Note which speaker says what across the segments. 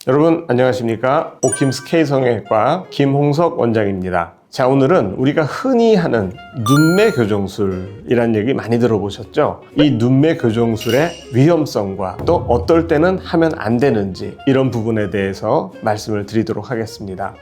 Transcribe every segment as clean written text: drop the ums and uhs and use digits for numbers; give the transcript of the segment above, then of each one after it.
Speaker 1: 여러분 안녕하십니까? 오킴스 K성형외과 김홍석 원장입니다. 자, 오늘은 우리가 흔히 하는 눈매 교정술이란 얘기 많이 들어보셨죠? 이 눈매 교정술의 위험성과 또 어떨 때는 하면 안 되는지 이런 부분에 대해서 말씀을 드리도록 하겠습니다.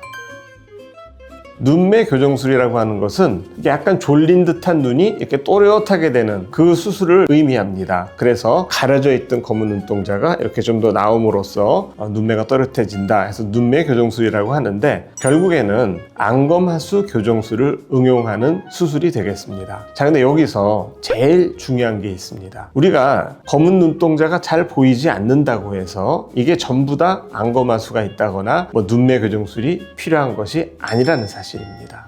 Speaker 1: 눈매 교정술이라고 하는 것은 약간 졸린 듯한 눈이 이렇게 또렷하게 되는 그 수술을 의미합니다. 그래서 가려져 있던 검은 눈동자가 이렇게 좀 더 나옴으로써 눈매가 또렷해진다 해서 눈매 교정술이라고 하는데, 결국에는 안검하수 교정술을 응용하는 수술이 되겠습니다. 자, 근데 여기서 제일 중요한 게 있습니다. 우리가 검은 눈동자가 잘 보이지 않는다고 해서 이게 전부 다 안검하수가 있다거나 눈매 교정술이 필요한 것이 아니라는 사실입니다.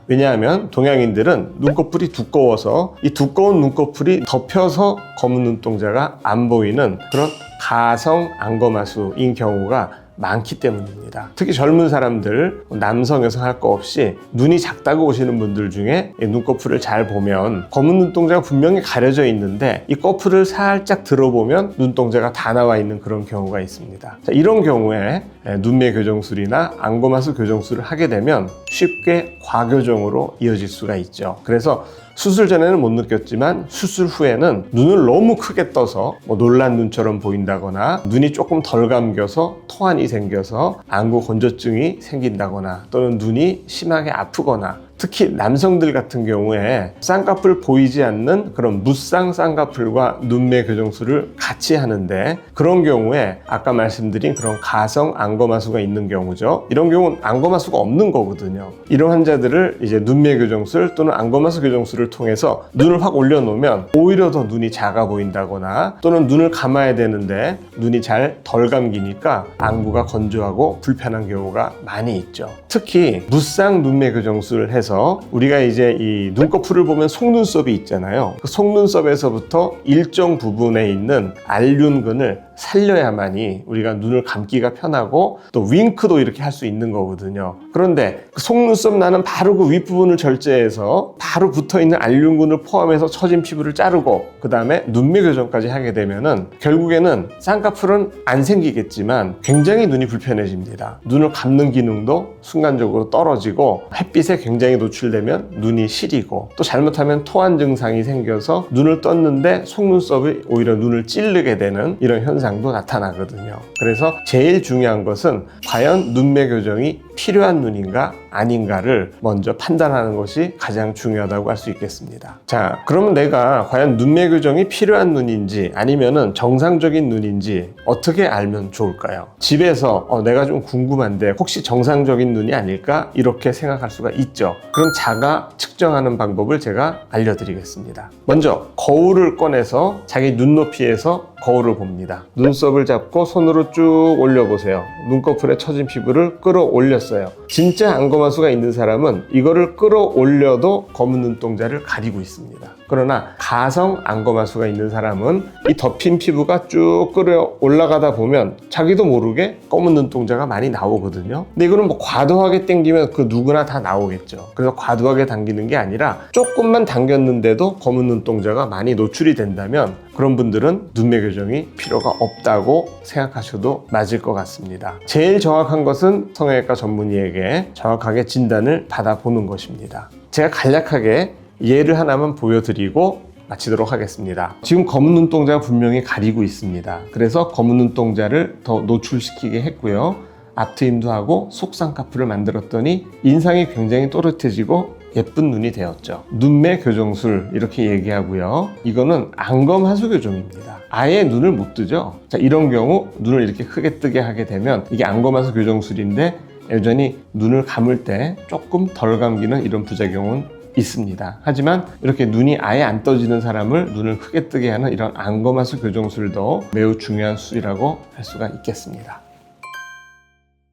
Speaker 1: 왜냐하면 동양인들은 눈꺼풀이 두꺼워서 이 두꺼운 눈꺼풀이 덮여서 검은 눈동자가 안 보이는 그런 가성 안검하수인 경우가 많기 때문입니다. 특히 젊은 사람들, 남성, 여성 할 거 없이 눈이 작다고 오시는 분들 중에 눈꺼풀을 잘 보면 검은 눈동자가 분명히 가려져 있는데 이 꺼풀을 살짝 들어보면 눈동자가 다 나와 있는 그런 경우가 있습니다. 자, 이런 경우에 눈매 교정술이나 안검하수 교정술을 하게 되면 쉽게 과교정으로 이어질 수가 있죠. 그래서 수술 전에는 못 느꼈지만 수술 후에는 눈을 너무 크게 떠서 놀란 눈처럼 보인다거나 눈이 조금 덜 감겨서 토환이 생겨서 안구 건조증이 생긴다거나 또는 눈이 심하게 아프거나, 특히 남성들 같은 경우에 쌍꺼풀 보이지 않는 그런 무쌍 쌍꺼풀과 눈매 교정술을 같이 하는데, 그런 경우에 아까 말씀드린 그런 가성 안검하수가 있는 경우죠. 이런 경우는 안검하수가 없는 거거든요. 이런 환자들을 이제 눈매 교정술 또는 안검하수 교정술을 통해서 눈을 확 올려놓으면 오히려 더 눈이 작아 보인다거나, 또는 눈을 감아야 되는데 눈이 잘 덜 감기니까 안구가 건조하고 불편한 경우가 많이 있죠. 특히 무쌍 눈매 교정술을 해서 우리가 이제 이 눈꺼풀을 보면 속눈썹이 있잖아요. 그 속눈썹에서부터 일정 부분에 있는 알륜근을 살려야만이 우리가 눈을 감기가 편하고 또 윙크도 이렇게 할 수 있는 거거든요. 그런데 그 속눈썹 나는 바로 그 윗부분을 절제해서 바로 붙어있는 알륜근을 포함해서 처진 피부를 자르고 그 다음에 눈매 교정까지 하게 되면은 결국에는 쌍꺼풀은 안 생기겠지만 굉장히 눈이 불편해집니다. 눈을 감는 기능도 순간적으로 떨어지고 햇빛에 굉장히 노출되면 눈이 시리고, 또 잘못하면 토환 증상이 생겨서 눈을 떴는데 속눈썹이 오히려 눈을 찌르게 되는 이런 현상도 나타나거든요. 그래서 제일 중요한 것은 과연 눈매 교정이 필요한 눈인가 아닌가를 먼저 판단하는 것이 가장 중요하다고 할 수 있겠습니다. 자, 그러면 내가 과연 눈매 교정이 필요한 눈인지 아니면은 정상적인 눈인지 어떻게 알면 좋을까요? 집에서 내가 좀 궁금한데 혹시 정상적인 눈이 아닐까? 이렇게 생각할 수가 있죠. 그럼 자가 측정하는 방법을 제가 알려드리겠습니다. 먼저 거울을 꺼내서 자기 눈높이에서 거울을 봅니다. 눈썹을 잡고 손으로 쭉 올려보세요. 눈꺼풀에 처진 피부를 끌어올렸어요. 진짜 안검하수가 있는 사람은 이거를 끌어올려도 검은 눈동자를 가리고 있습니다. 그러나 가성 안검하수가 있는 사람은 이 덮인 피부가 쭉 끌어 올라가다 보면 자기도 모르게 검은 눈동자가 많이 나오거든요. 근데 이거는 과도하게 당기면 그 누구나 다 나오겠죠. 그래서 과도하게 당기는 게 아니라 조금만 당겼는데도 검은 눈동자가 많이 노출이 된다면 그런 분들은 눈매 교정이 필요가 없다고 생각하셔도 맞을 것 같습니다. 제일 정확한 것은 성형외과 전문의에게 정확하게 진단을 받아보는 것입니다. 제가 간략하게 예를 하나만 보여드리고 마치도록 하겠습니다. 지금 검은 눈동자가 분명히 가리고 있습니다. 그래서 검은 눈동자를 더 노출시키게 했고요. 앞트임도 하고 속쌍꺼풀을 만들었더니 인상이 굉장히 또렷해지고 예쁜 눈이 되었죠. 눈매 교정술 이렇게 얘기하고요. 이거는 안검하수 교정입니다. 아예 눈을 못 뜨죠. 자, 이런 경우 눈을 이렇게 크게 뜨게 하게 되면 이게 안검하수 교정술인데 여전히 눈을 감을 때 조금 덜 감기는 이런 부작용은 있습니다. 하지만 이렇게 눈이 아예 안 떠지는 사람을 눈을 크게 뜨게 하는 이런 안검하수 교정술도 매우 중요한 수술이라고 할 수가 있겠습니다.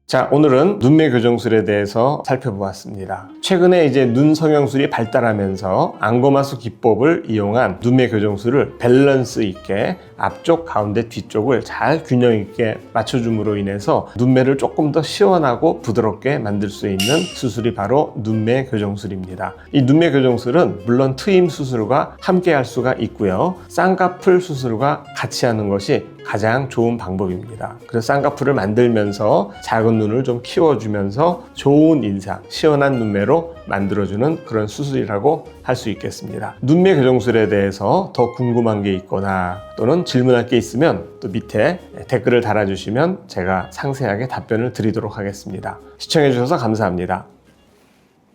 Speaker 1: 자, 오늘은 눈매 교정술에 대해서 살펴보았습니다. 최근에 이제 눈 성형술이 발달하면서 안검하수 기법을 이용한 눈매 교정술을 밸런스 있게 앞쪽, 가운데, 뒤쪽을 잘 균형 있게 맞춰줌으로 인해서 눈매를 조금 더 시원하고 부드럽게 만들 수 있는 수술이 바로 눈매 교정술입니다. 이 눈매 교정술은 물론 트임 수술과 함께 할 수가 있고요. 쌍꺼풀 수술과 같이 하는 것이 가장 좋은 방법입니다. 그래서 쌍꺼풀을 만들면서 작은 눈을 좀 키워주면서 좋은 인상, 시원한 눈매로 만들어주는 그런 수술이라고 할 수 있겠습니다. 눈매 교정술에 대해서 더 궁금한 게 있거나 또는 질문할 게 있으면 또 밑에 댓글을 달아주시면 제가 상세하게 답변을 드리도록 하겠습니다. 시청해주셔서 감사합니다.